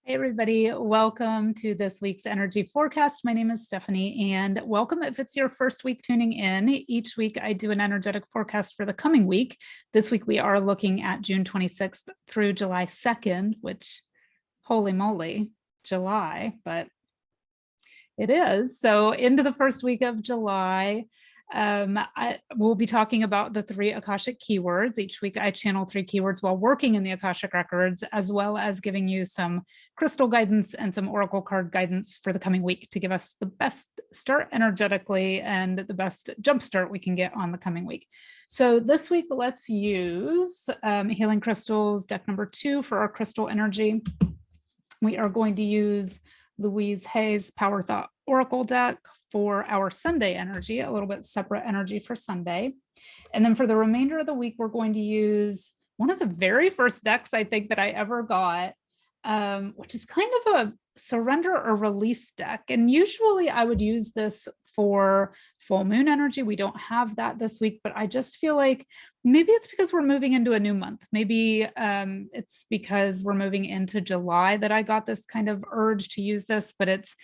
Hey everybody, welcome to this week's energy forecast. My name is Stephanie and welcome if it's your first week tuning in. Each week I do an energetic forecast for the coming week. This week we are looking at June 26th through July 2nd, which holy moly, July, but it is. So into the first week of July, we'll be talking about the 3 Akashic keywords. Each week I channel 3 keywords while working in the Akashic records, as well as giving you some crystal guidance and some oracle card guidance for the coming week to give us the best start energetically and the best jump start we can get on the coming week. So this week, let's use Healing Crystals deck number 2 for our crystal energy. We are going to use Louise Hay's Power Thought Oracle deck for our Sunday energy, a little bit separate energy for Sunday. And then for the remainder of the week, we're going to use one of the very first decks I think that I ever got, which is kind of a surrender or release deck. And usually I would use this for full moon energy. We don't have that this week, but I just feel like maybe it's because we're moving into a new month. Maybe it's because we're moving into July that I got this kind of urge to use this, but it's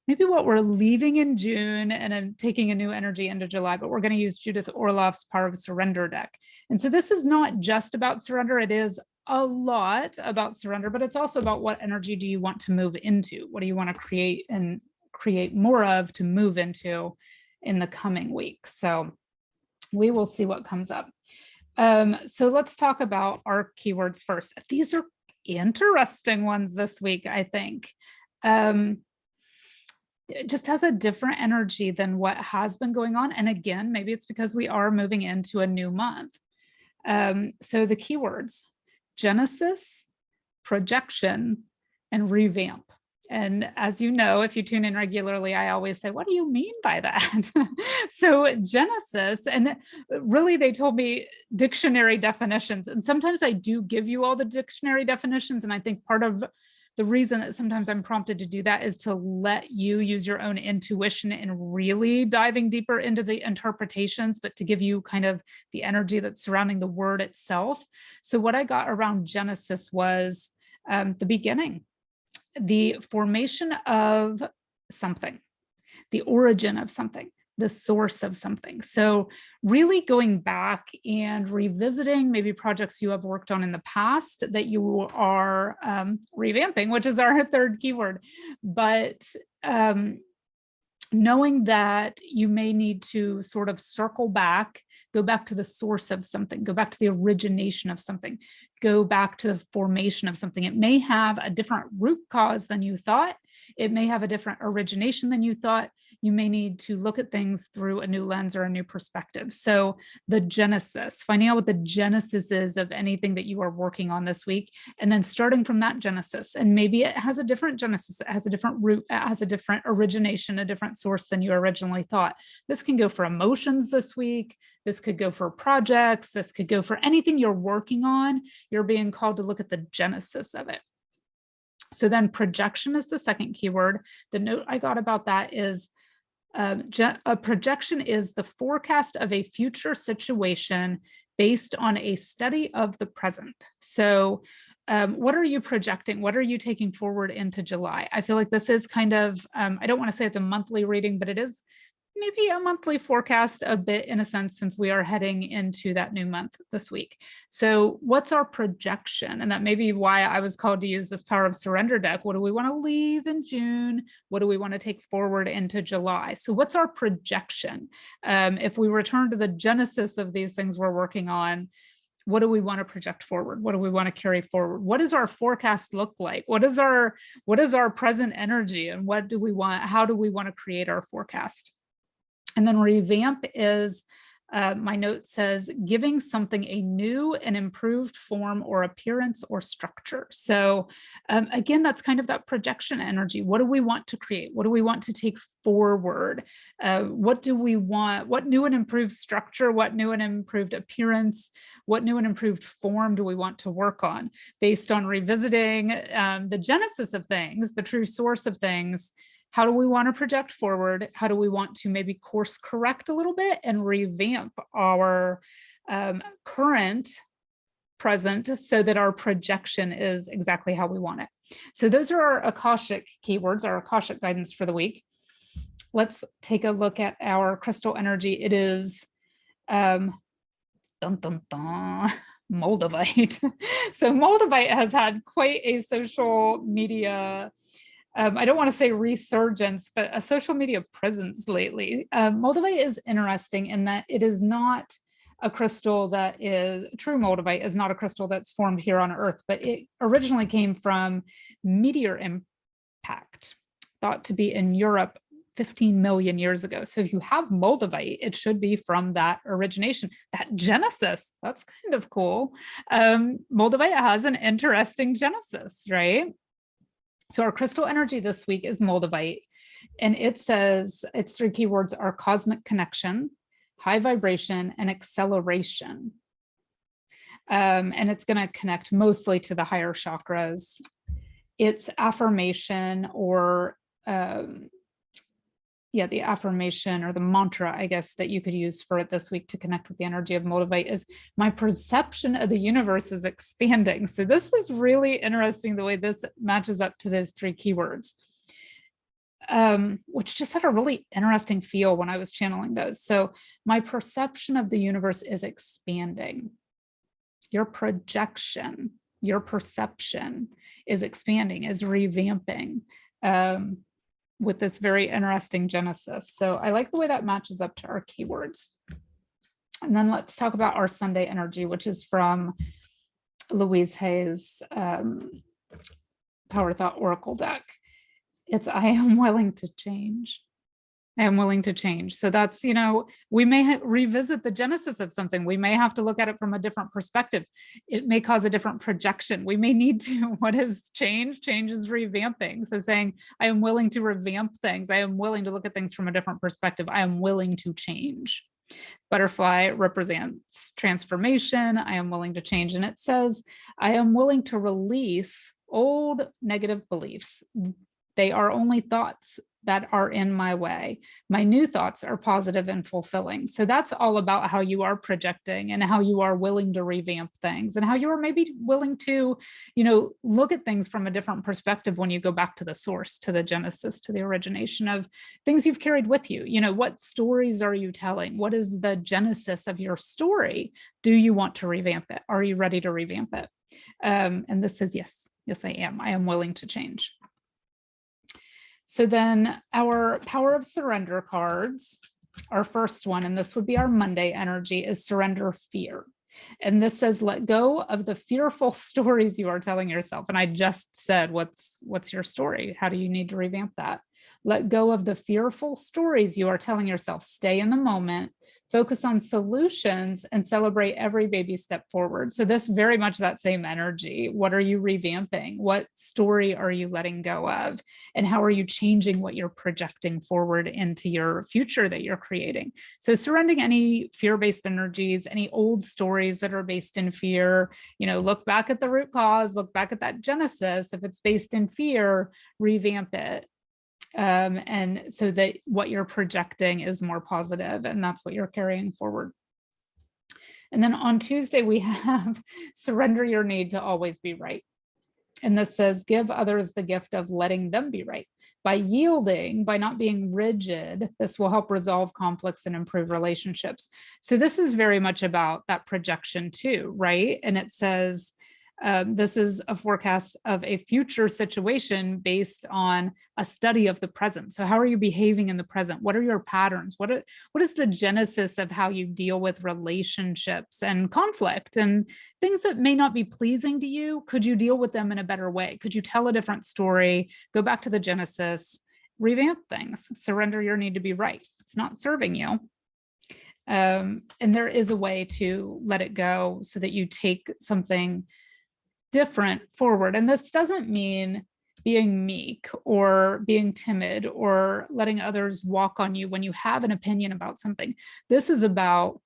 maybe what we're leaving in June and then taking a new energy into July, but we're going to use Judith Orloff's Power of Surrender deck. And so this is not just about surrender. It is a lot about surrender, but it's also about what energy do you want to move into? What do you want to create and create more of to move into in the coming week? So we will see what comes up. So let's talk about our keywords first. These are interesting ones this week, I think. It just has a different energy than what has been going on. And again, maybe it's because we are moving into a new month. So the keywords: Genesis, projection, and revamp. And as you know, if you tune in regularly, I always say, what do you mean by that? So Genesis, and really they told me dictionary definitions. And sometimes I do give you all the dictionary definitions. And I think part of the reason that sometimes I'm prompted to do that is to let you use your own intuition and really diving deeper into the interpretations, but to give you kind of the energy that's surrounding the word itself. So what I got around Genesis was the beginning, the formation of something, the origin of something, the source of something. So really going back and revisiting maybe projects you have worked on in the past that you are revamping, which is our third keyword. But knowing that you may need to sort of circle back, go back to the source of something, go back to the origination of something, go back to the formation of something. It may have a different root cause than you thought. It may have a different origination than you thought. You may need to look at things through a new lens or a new perspective. So the genesis, finding out what the genesis is of anything that you are working on this week, and then starting from that genesis. And maybe it has a different genesis, it has a different root, it has a different origination, a different source than you originally thought. This can go for emotions this week. This could go for projects. This could go for anything you're working on. You're being called to look at the genesis of it. So then projection is the second keyword. The note I got about that is a projection is the forecast of a future situation based on a study of the present. So what are you projecting? What are you taking forward into July? I feel like this is kind of, I don't want to say it's a monthly reading, but it is maybe a monthly forecast a bit in a sense, since we are heading into that new month this week. So what's our projection? And that may be why I was called to use this Power of Surrender deck. What do we want to leave in June? What do we want to take forward into July? So what's our projection? If we return to the genesis of these things we're working on, what do we want to project forward? What do we want to carry forward? What does our forecast look like? What is our present energy? And what do we want? How do we want to create our forecast? And then revamp is, my note says, giving something a new and improved form or appearance or structure. So again, that's kind of that projection energy. What do we want to create? What do we want to take forward? What do we want? What new and improved structure? What new and improved appearance? What new and improved form do we want to work on based on revisiting the genesis of things, the true source of things? How do we want to project forward? How do we want to maybe course correct a little bit and revamp our current present so that our projection is exactly how we want it. So those are our Akashic keywords, our Akashic guidance for the week. Let's take a look at our crystal energy. It is dun, dun, dun, Moldavite. So Moldavite has had quite a social media, I don't want to say resurgence, but a social media presence lately. Moldavite is interesting in that it is not a crystal that is, true Moldavite is not a crystal that's formed here on Earth, but it originally came from meteor impact, thought to be in Europe 15 million years ago. So if you have Moldavite, it should be from that origination, that genesis. That's kind of cool. Moldavite has an interesting genesis, right? So our crystal energy this week is Moldavite, and it says its 3 keywords are cosmic connection, high vibration, and acceleration. And it's going to connect mostly to the higher chakras. It's affirmation or the affirmation or the mantra, I guess, that you could use for it this week to connect with the energy of Moldavite is, my perception of the universe is expanding. So this is really interesting the way this matches up to those 3 keywords, which just had a really interesting feel when I was channeling those. So my perception of the universe is expanding. Your projection, your perception is expanding, is revamping. With this very interesting genesis. So I like the way that matches up to our keywords. And then let's talk about our Sunday energy, which is from Louise Hay's Power Thought Oracle deck. It's, I am willing to change. I am willing to change. So that's, you know, we may revisit the genesis of something. We may have to look at it from a different perspective. It may cause a different projection. We may need to, what is change? Change is revamping. So saying, I am willing to revamp things. I am willing to look at things from a different perspective. I am willing to change. Butterfly represents transformation. I am willing to change. And it says, I am willing to release old negative beliefs. They are only thoughts that are in my way. My new thoughts are positive and fulfilling. So that's all about how you are projecting and how you are willing to revamp things and how you are maybe willing to, you know, look at things from a different perspective when you go back to the source, to the genesis, to the origination of things you've carried with you. You know, what stories are you telling? What is the genesis of your story? Do you want to revamp it? Are you ready to revamp it? And this says, yes, I am. I am willing to change. So then our Power of Surrender cards, our first one, and this would be our Monday energy, is surrender fear. And this says, let go of the fearful stories you are telling yourself. And I just said, what's your story? How do you need to revamp that? Let go of the fearful stories you are telling yourself. Stay in the moment, focus on solutions, and celebrate every baby step forward. So this very much that same energy. What are you revamping? What story are you letting go of? And how are you changing what you're projecting forward into your future that you're creating? So surrendering any fear-based energies, any old stories that are based in fear, you know, look back at the root cause, look back at that genesis. If it's based in fear, revamp it. And so that what you're projecting is more positive, and that's what you're carrying forward. And then on Tuesday, we have surrender your need to always be right. And this says, give others the gift of letting them be right. By yielding, by not being rigid, this will help resolve conflicts and improve relationships. So this is very much about that projection too, right? And it says, this is a forecast of a future situation based on a study of the present. So how are you behaving in the present? What are your patterns? What is the genesis of how you deal with relationships and conflict and things that may not be pleasing to you? Could you deal with them in a better way? Could you tell a different story? Go back to the genesis, revamp things, surrender your need to be right. It's not serving you. And there is a way to let it go so that you take something different forward. And this doesn't mean being meek or being timid or letting others walk on you when you have an opinion about something. This is about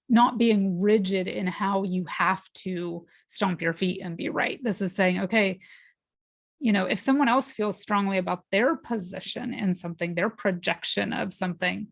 not being rigid in how you have to stomp your feet and be right. This is saying, okay, you know, if someone else feels strongly about their position in something, their projection of something,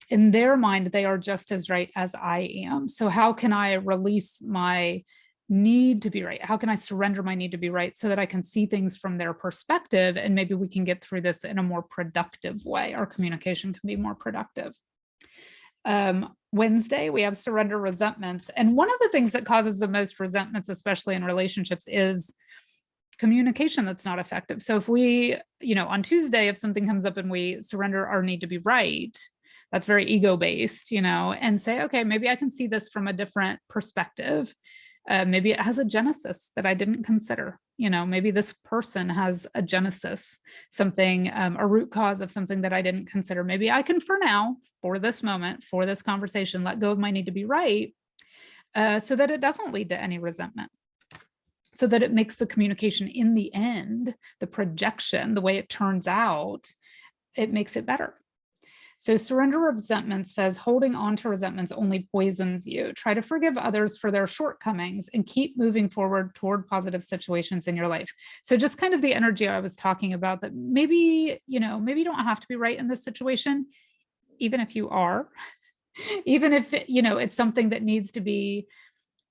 in their mind, they are just as right as I am. So how can I release my need to be right? How can I surrender my need to be right so that I can see things from their perspective, and maybe we can get through this in a more productive way? Our communication can be more productive. Wednesday, we have surrender resentments. And one of the things that causes the most resentments, especially in relationships, is communication that's not effective. So if we, on Tuesday, if something comes up and we surrender our need to be right, that's very ego-based, and say, okay, maybe I can see this from a different perspective. Maybe it has a genesis that I didn't consider. Maybe this person has a genesis, something, a root cause of something that I didn't consider. Maybe I can, for now, for this moment, for this conversation, let go of my need to be right, so that it doesn't lead to any resentment, so that it makes the communication in the end, the projection, the way it turns out, it makes it better. So surrender resentment says holding on to resentments only poisons you. Try to forgive others for their shortcomings and keep moving forward toward positive situations in your life. So just kind of the energy I was talking about, that maybe you don't have to be right in this situation, even if you are, even if it's something that needs to be,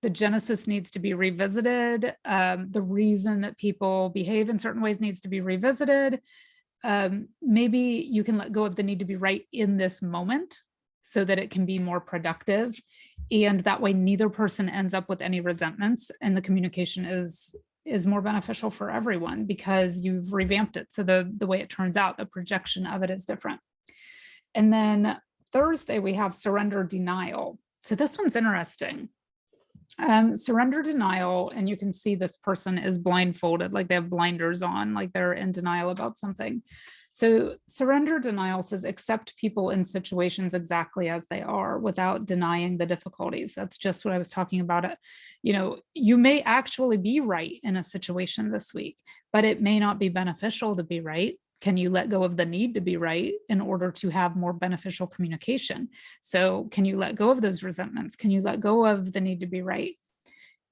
the genesis needs to be revisited. The reason that people behave in certain ways needs to be revisited. Maybe you can let go of the need to be right in this moment so that it can be more productive. And that way, neither person ends up with any resentments, and the communication is more beneficial for everyone because you've revamped it. So the way it turns out, the projection of it is different. And then Thursday, we have surrender denial. So this one's interesting. Surrender denial, and you can see this person is blindfolded, like they have blinders on, like they're in denial about something. So surrender denial says accept people in situations exactly as they are without denying the difficulties. That's just what I was talking about. You may actually be right in a situation this week, but it may not be beneficial to be right. Can you let go of the need to be right in order to have more beneficial communication? So can you let go of those resentments? Can you let go of the need to be right?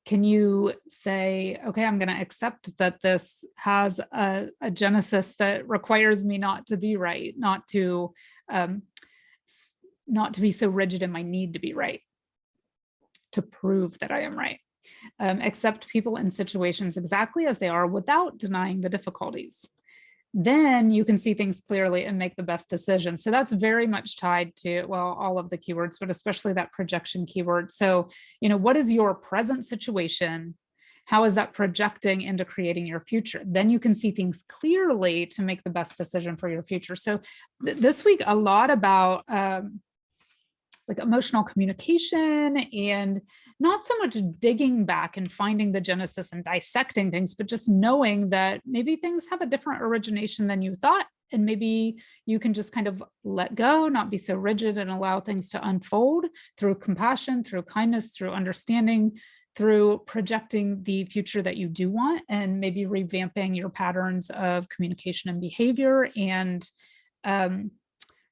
Can you say, okay, I'm going to accept that this has a genesis that requires me not to be right, not to be so rigid in my need to be right, to prove that I am right. Accept people in situations exactly as they are without denying the difficulties. Then you can see things clearly and make the best decision. So that's very much tied to, well, all of the keywords, but especially that projection keyword. So, what is your present situation? How is that projecting into creating your future? Then you can see things clearly to make the best decision for your future. So this week, a lot about like emotional communication, and not so much digging back and finding the genesis and dissecting things, but just knowing that maybe things have a different origination than you thought. And maybe you can just kind of let go, not be so rigid, and allow things to unfold through compassion, through kindness, through understanding, through projecting the future that you do want, and maybe revamping your patterns of communication and behavior and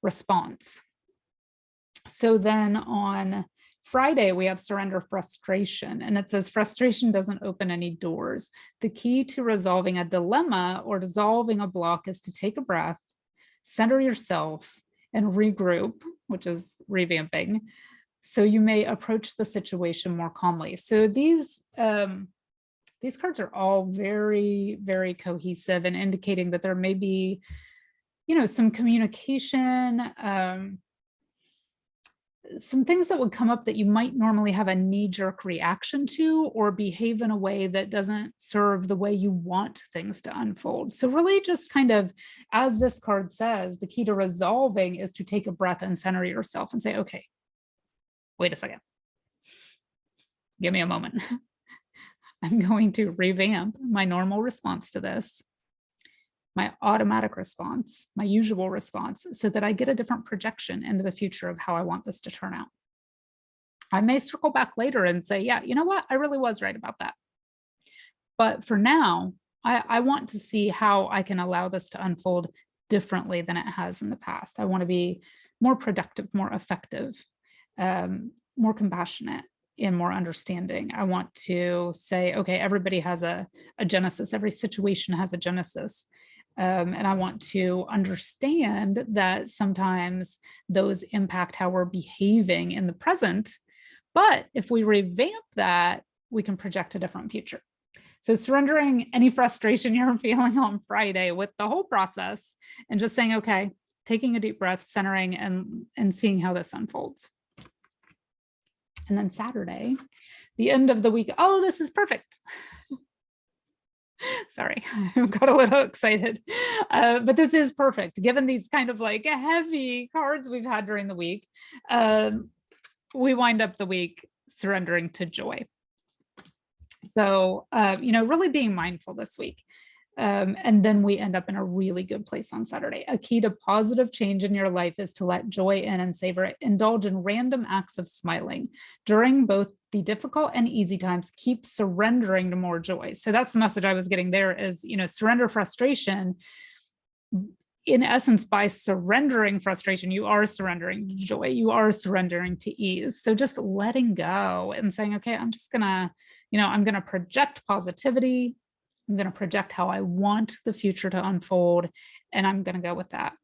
response. So then on Friday, we have surrender frustration, and it says frustration doesn't open any doors. The key to resolving a dilemma or dissolving a block is to take a breath, center yourself, and regroup, which is revamping, so you may approach the situation more calmly. So these cards are all very, very cohesive and indicating that there may be, some communication, some things that would come up that you might normally have a knee-jerk reaction to, or behave in a way that doesn't serve the way you want things to unfold. So really just kind of, as this card says, the key to resolving is to take a breath and center yourself and say, okay, wait a second. Give me a moment. I'm going to revamp my normal response to this, my automatic response, my usual response, so that I get a different projection into the future of how I want this to turn out. I may circle back later and say, yeah, you know what? I really was right about that. But for now, I want to see how I can allow this to unfold differently than it has in the past. I want to be more productive, more effective, more compassionate, and more understanding. I want to say, okay, everybody has a genesis. Every situation has a genesis. And I want to understand that sometimes those impact how we're behaving in the present. But if we revamp that, we can project a different future. So surrendering any frustration you're feeling on Friday with the whole process and just saying, okay, taking a deep breath, centering, and seeing how this unfolds. And then Saturday, the end of the week. Oh, this is perfect. Sorry, I got a little excited, but this is perfect. Given these kind of like heavy cards we've had during the week, we wind up the week surrendering to joy. So, really being mindful this week. And then we end up in a really good place on Saturday. A key to positive change in your life is to let joy in and savor it. Indulge in random acts of smiling. During both the difficult and easy times, keep surrendering to more joy. So that's the message I was getting there is, surrender frustration. In essence, by surrendering frustration, you are surrendering to joy. You are surrendering to ease. So just letting go and saying, okay, I'm just gonna, I'm gonna project positivity. I'm going to project how I want the future to unfold, and I'm going to go with that.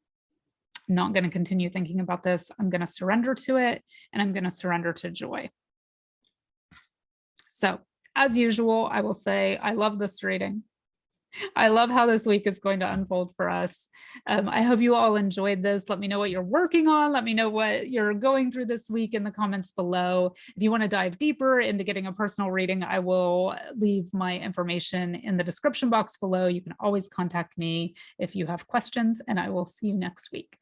I'm not going to continue thinking about this. I'm going to surrender to it, and I'm going to surrender to joy. So, as usual, I will say I love this reading. I love how this week is going to unfold for us. I hope you all enjoyed this. Let me know what you're working on. Let me know what you're going through this week in the comments below. If you want to dive deeper into getting a personal reading, I will leave my information in the description box below. You can always contact me if you have questions, and I will see you next week.